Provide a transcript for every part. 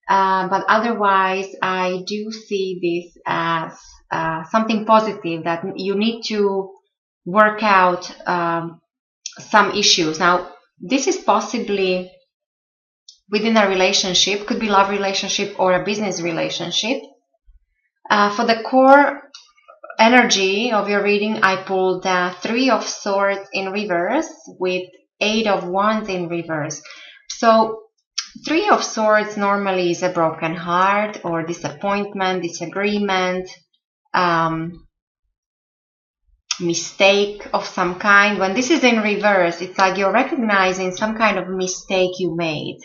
But otherwise, I do see this as something positive, that you need to work out some issues. Now, this is possibly within a relationship, could be love relationship or a business relationship. For the core energy of your reading, I pulled Three of Swords in reverse with Eight of Wands in reverse. So Three of Swords normally is a broken heart or disappointment, disagreement, mistake of some kind. When this is in reverse, it's like you're recognizing some kind of mistake you made.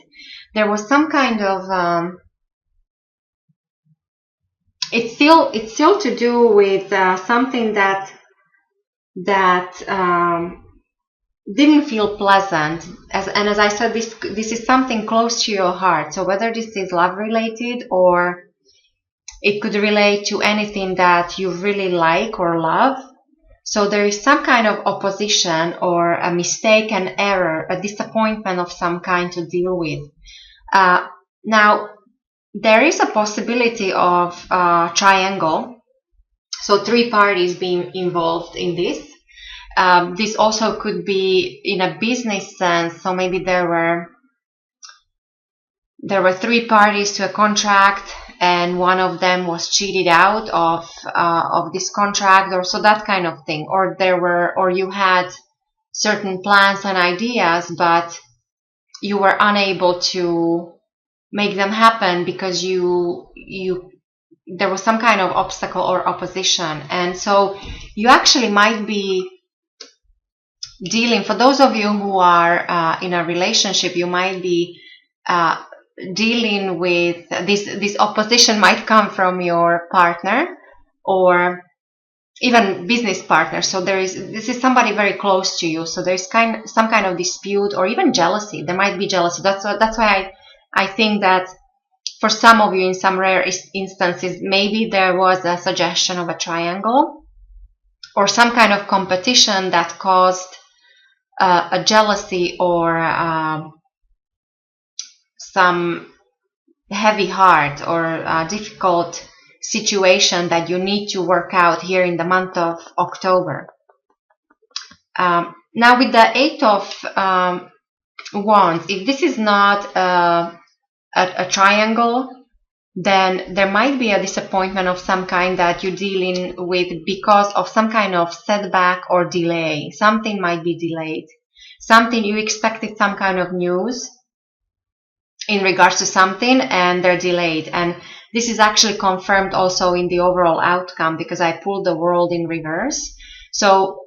There was some kind of it's still to do with something that didn't feel pleasant. As I said, this is something close to your heart. So whether this is love related, or it could relate to anything that you really like or love. So there is some kind of opposition or a mistake, an error, a disappointment of some kind to deal with. Now, there is a possibility of triangle, so three parties being involved in this. This also could be in a business sense, so maybe there were three parties to a contract, and one of them was cheated out of this contract, or so that kind of thing. Or you had certain plans and ideas, but you were unable to make them happen because there was some kind of obstacle or opposition. And so you actually might be dealing, for those of you who are in a relationship, you might be dealing with this opposition. Might come from your partner or even business partner. So this is somebody very close to you. So there's some kind of dispute or even jealousy. There might be jealousy. That's why I think that for some of you, in some rare instances, maybe there was a suggestion of a triangle or some kind of competition that caused a jealousy or some heavy heart or a difficult situation that you need to work out here in the month of October. Now with the Eight of Wands, if this is not a triangle, then there might be a disappointment of some kind that you're dealing with because of some kind of setback or delay. Something might be delayed. Something you expected, some kind of news in regards to something, and they're delayed. And this is actually confirmed also in the overall outcome because I pulled the World in reverse. So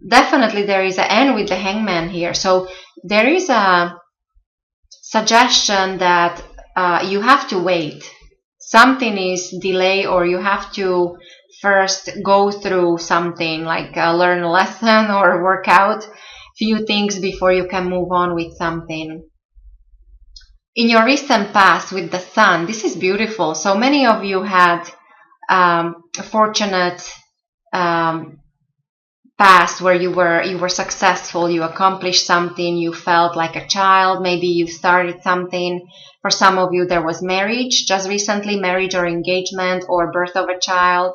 definitely there is an end with the Hangman here. So there is a suggestion that you have to wait. Something is delayed, or you have to first go through something like learn a lesson or work out few things before you can move on with something. In your recent past with the Sun, this is beautiful. So many of you had a fortunate past where you were successful, you accomplished something, you felt like a child, maybe you started something. For some of you, there was marriage, just recently, marriage or engagement or birth of a child.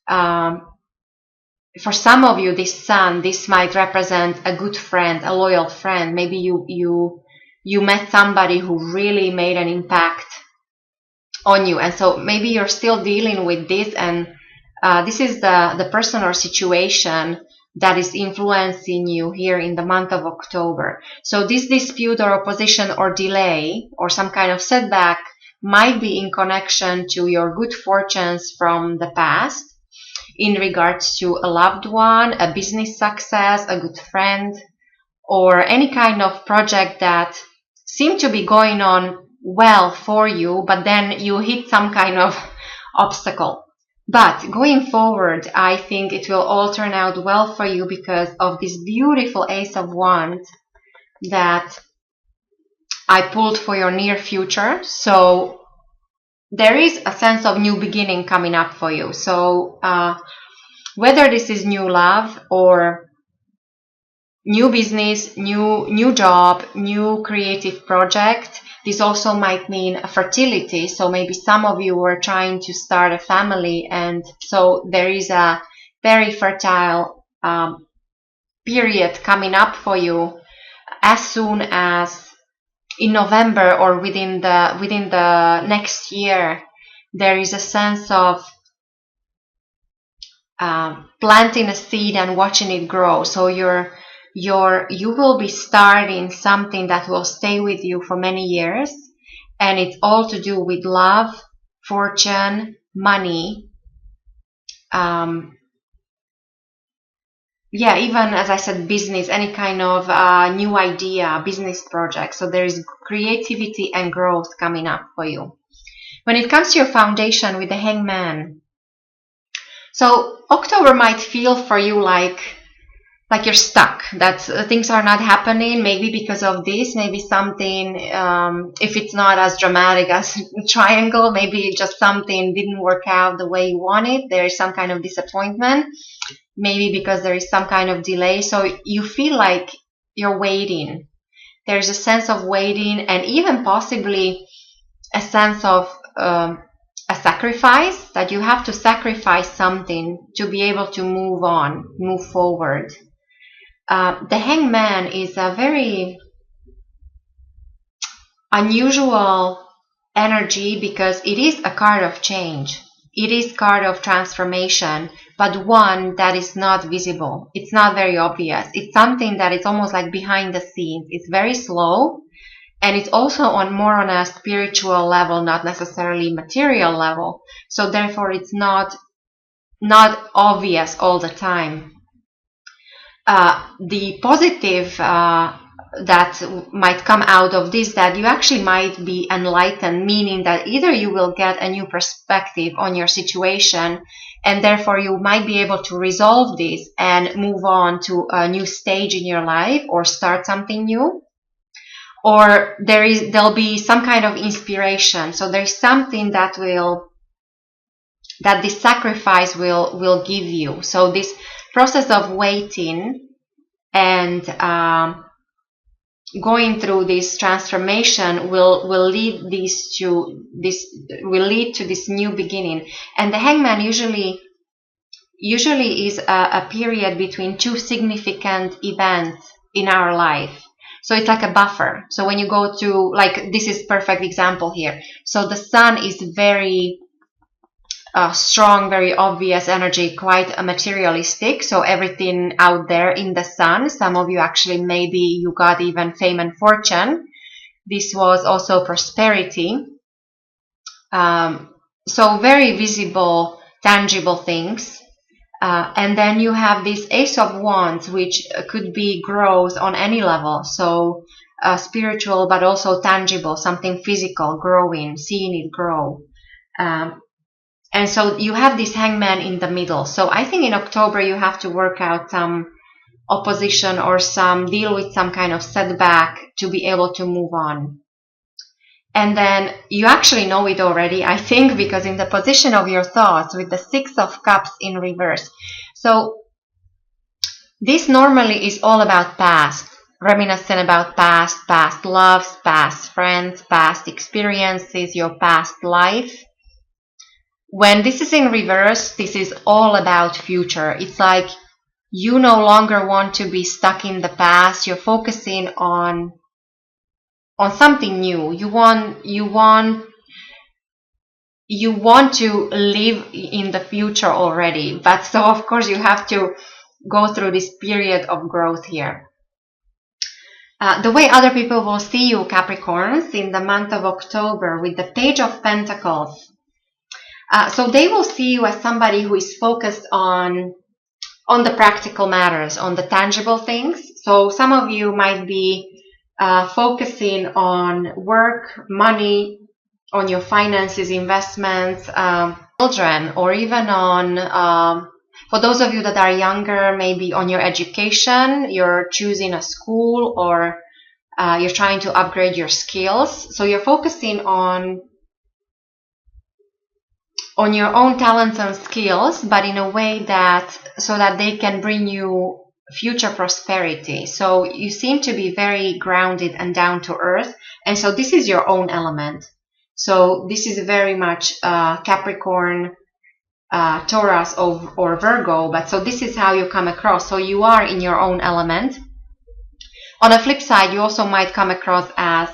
For some of you, this Sun, this might represent a good friend, a loyal friend. Maybe you met somebody who really made an impact on you, and so maybe you're still dealing with this, and this is the person or situation that is influencing you here in the month of October. So this dispute or opposition or delay or some kind of setback might be in connection to your good fortunes from the past in regards to a loved one, a business success, a good friend, or any kind of project that seemed to be going on well for you, but then you hit some kind of obstacle. But going forward, I think it will all turn out well for you because of this beautiful Ace of Wands that I pulled for your near future. So there is a sense of new beginning coming up for you. So whether this is new love or new business, new job, new creative project, This also might mean fertility. So maybe some of you were trying to start a family, and so there is a very fertile period coming up for you as soon as in November or within the next year. There is a sense of planting a seed and watching it grow. So you will be starting something that will stay with you for many years, and it's all to do with love, fortune, money. Yeah, even as I said, business, any kind of new idea, business project. So there is creativity and growth coming up for you. When it comes to your foundation with the Hangman, so October might feel for you like you're stuck, that things are not happening, maybe because of this, maybe something, if it's not as dramatic as triangle, maybe just something didn't work out the way you wanted. There is some kind of disappointment, maybe because there is some kind of delay. So you feel like you're waiting. There's a sense of waiting, and even possibly a sense of a sacrifice, that you have to sacrifice something to be able to move on, move forward. The Hangman is a very unusual energy because it is a card of change. It is a card of transformation, but one that is not visible. It's not very obvious. It's something that is almost like behind the scenes. It's very slow, and it's also more on a spiritual level, not necessarily material level. So therefore it's not obvious all the time. The positive that might come out of this, that you actually might be enlightened, meaning that either you will get a new perspective on your situation, and therefore you might be able to resolve this and move on to a new stage in your life or start something new. Or there'll be some kind of inspiration. So there's something that this sacrifice will give you. So this process of waiting and going through this transformation will lead to this new beginning. And the Hangman usually is a period between two significant events in our life. So it's like a buffer. So when you go to, like, this is perfect example here. So the Sun is very strong, very obvious energy, quite materialistic. So everything out there in the Sun. Some of you actually, maybe you got even fame and fortune. This was also prosperity. So very visible, tangible things. And then you have this Ace of Wands, which could be growth on any level. So spiritual, but also tangible, something physical, growing, seeing it grow. And so you have this Hangman in the middle. So I think in October you have to work out some opposition or deal with some kind of setback to be able to move on. And then you actually know it already, I think, because in the position of your thoughts with the Six of Cups in reverse. So this normally is all about past, reminiscent about past loves, past friends, past experiences, your past life. When this is in reverse, this is all about future. It's like you no longer want to be stuck in the past. You're focusing on something new. You want to live in the future already. But so of course you have to go through this period of growth here. The way other people will see you, Capricorns, in the month of October with the Page of Pentacles. So they will see you as somebody who is focused on the practical matters, on the tangible things. So some of you might be focusing on work, money, on your finances, investments, children, or even on, for those of you that are younger, maybe on your education. You're choosing a school, or you're trying to upgrade your skills. So you're focusing on your own talents and skills, but in a way so that they can bring you future prosperity. So you seem to be very grounded and down to earth, And so this is your own element. So this is very much Capricorn, Taurus, or Virgo. But so this is how you come across. So you are in your own element. On the flip side, you also might come across as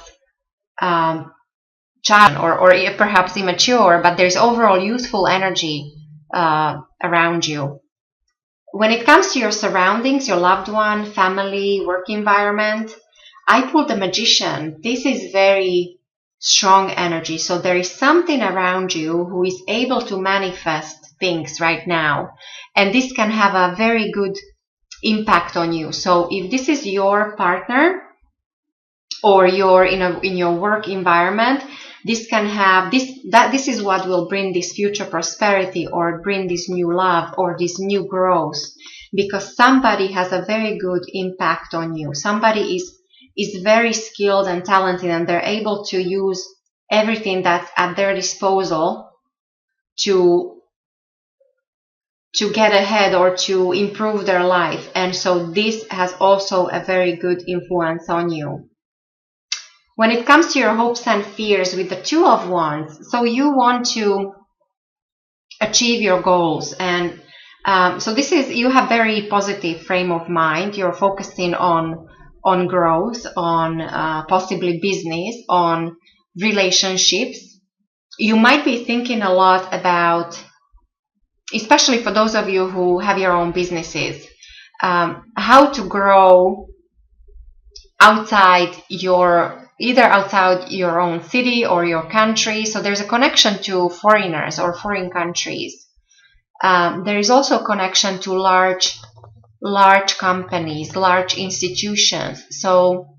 child or perhaps immature, but there's overall youthful energy around you. When it comes to your surroundings, your loved one, family, work environment, I pulled the Magician. This is very strong energy. So there is something around you who is able to manifest things right now. And this can have a very good impact on you. So if this is your partner or you're in your work environment, this can have this is what will bring this future prosperity or bring this new love or this new growth, because somebody has a very good impact on you. Somebody is very skilled and talented, and they're able to use everything that's at their disposal to get ahead or to improve their life. And so this has also a very good influence on you. When it comes to your hopes and fears with the Two of Wands, so you want to achieve your goals, and so this is, you have very positive frame of mind. You're focusing on growth, on possibly business, on relationships. You might be thinking a lot about, especially for those of you who have your own businesses, how to grow outside either outside your own city or your country. So there's a connection to foreigners or foreign countries. There is also a connection to large companies, large institutions. So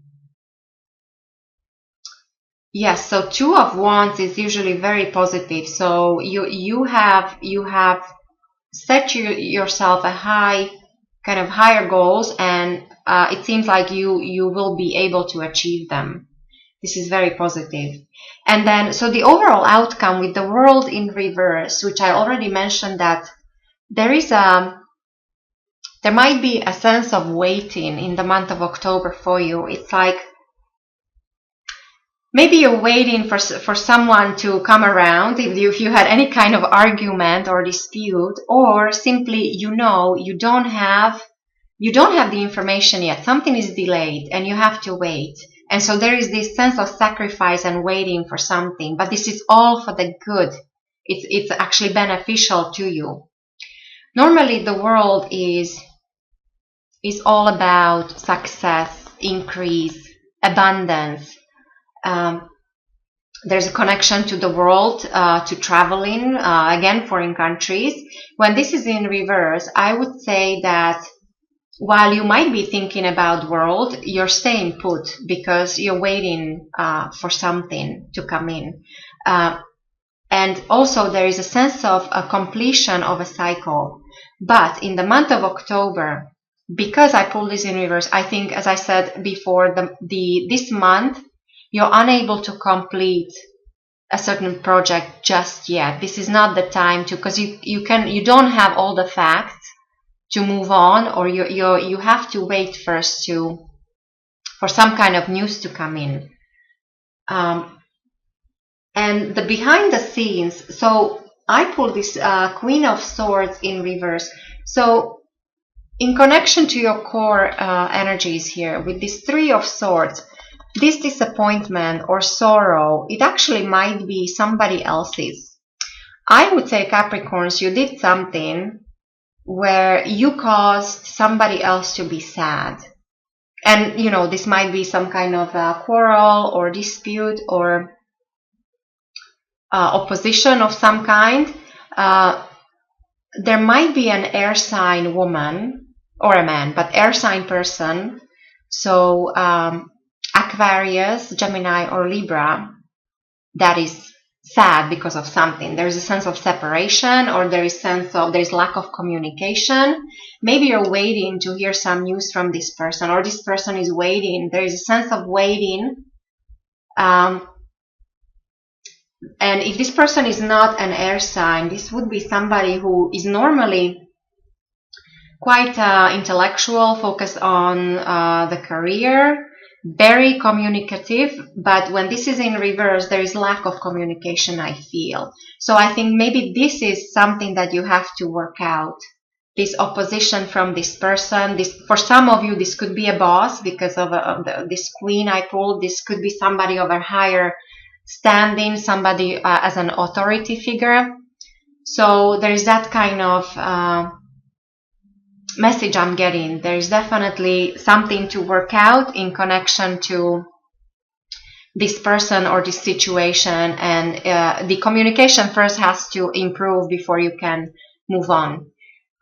yes, so Two of Wands is usually very positive. So you have set yourself a higher goals, and it seems like you will be able to achieve them. This is very positive. And then, so the overall outcome with the World in reverse, which I already mentioned, that there might be a sense of waiting in the month of October for you. It's like maybe you're waiting for someone to come around if you had any kind of argument or dispute, or simply you don't have the information yet. Something is delayed and you have to wait. And so there is this sense of sacrifice and waiting for something, but this is all for the good. It's actually beneficial to you. Normally the world is all about success, increase, abundance. There's a connection to the world, to traveling, again, foreign countries. When this is in reverse, I would say that while you might be thinking about world, you're staying put because you're waiting for something to come in. And also there is a sense of a completion of a cycle. But in the month of October, because I pulled this in reverse, I think, as I said before, this month, you're unable to complete a certain project just yet. This is not the time to, because you don't have all the facts to move on, or you have to wait first for some kind of news to come in. And the behind the scenes, so I pulled this Queen of Swords in reverse. So in connection to your core energies here, with this Three of Swords, this disappointment or sorrow, it actually might be somebody else's. I would say, Capricorns, you did something where you caused somebody else to be sad. And, this might be some kind of quarrel or dispute or opposition of some kind. There might be an air sign woman or a man, but air sign person. So Aquarius, Gemini, or Libra, that is sad because of something. There's a sense of separation, or there's lack of communication. Maybe you're waiting to hear some news from this person, or this person is waiting. There is a sense of waiting. And if this person is not an air sign, this would be somebody who is normally quite intellectual, focused on the career, very communicative, but when this is in reverse, there is lack of communication, I feel. So I think maybe this is something that you have to work out. This opposition from this person. This, for some of you, this could be a boss because of this queen I pulled. This could be somebody of a higher standing, somebody as an authority figure. So there is that kind of message I'm getting. There is definitely something to work out in connection to this person or this situation, and the communication first has to improve before you can move on.